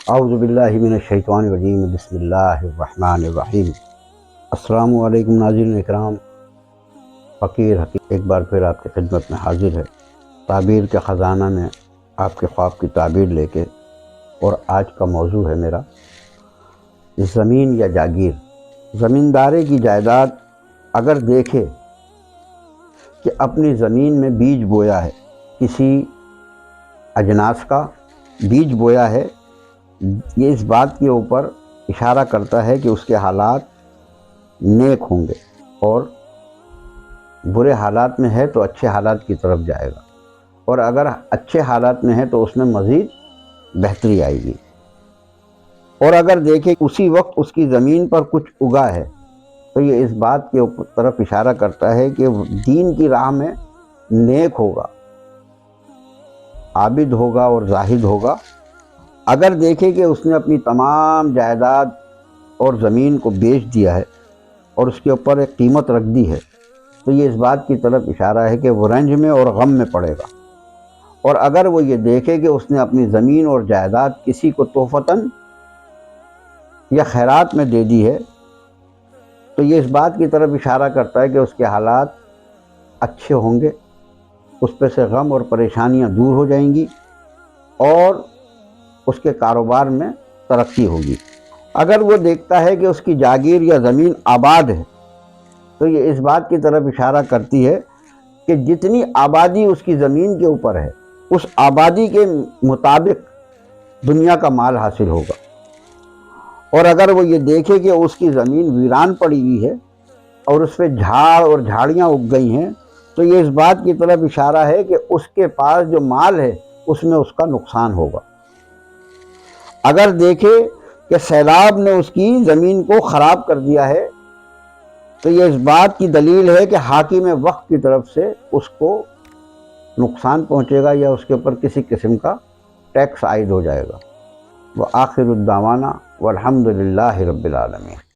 اعوذ باللہ من الشیطان الرجیم، بسم اللہ الرحمن الرحیم۔ السلام علیکم ناظرین اکرام، فقیر حکیم ایک بار پھر آپ کی خدمت میں حاضر ہے، تعبیر کے خزانہ میں آپ کے خواب کی تعبیر لے کے۔ اور آج کا موضوع ہے میرا زمین یا جاگیر۔ زمیندارے کی جائیداد اگر دیکھے کہ اپنی زمین میں بیج بویا ہے، کسی اجناس کا بیج بویا ہے، یہ اس بات کے اوپر اشارہ کرتا ہے کہ اس کے حالات نیک ہوں گے، اور برے حالات میں ہے تو اچھے حالات کی طرف جائے گا، اور اگر اچھے حالات میں ہے تو اس میں مزید بہتری آئے گی۔ اور اگر دیکھیں اسی وقت اس کی زمین پر کچھ اگا ہے تو یہ اس بات کے طرف اشارہ کرتا ہے کہ وہ دین کی راہ میں نیک ہوگا، عابد ہوگا اور زاہد ہوگا۔ اگر دیکھیں کہ اس نے اپنی تمام جائیداد اور زمین کو بیچ دیا ہے اور اس کے اوپر ایک قیمت رکھ دی ہے تو یہ اس بات کی طرف اشارہ ہے کہ وہ رنج میں اور غم میں پڑے گا۔ اور اگر وہ یہ دیکھے کہ اس نے اپنی زمین اور جائیداد کسی کو تحفتاً یا خیرات میں دے دی ہے تو یہ اس بات کی طرف اشارہ کرتا ہے کہ اس کے حالات اچھے ہوں گے، اس پہ سے غم اور پریشانیاں دور ہو جائیں گی، اور اس کے کاروبار میں ترقی ہوگی۔ اگر وہ دیکھتا ہے کہ اس کی جاگیر یا زمین آباد ہے تو یہ اس بات کی طرف اشارہ کرتی ہے کہ جتنی آبادی اس کی زمین کے اوپر ہے اس آبادی کے مطابق دنیا کا مال حاصل ہوگا۔ اور اگر وہ یہ دیکھے کہ اس کی زمین ویران پڑی ہوئی ہے اور اس پہ جھاڑ اور جھاڑیاں اگ گئی ہیں تو یہ اس بات کی طرف اشارہ ہے کہ اس کے پاس جو مال ہے اس میں اس کا نقصان ہوگا۔ اگر دیکھے کہ سیلاب نے اس کی زمین کو خراب کر دیا ہے تو یہ اس بات کی دلیل ہے کہ حاکم وقت کی طرف سے اس کو نقصان پہنچے گا یا اس کے اوپر کسی قسم کا ٹیکس عائد ہو جائے گا۔ وآخر الدعوانا والحمد للہ رب العالمین۔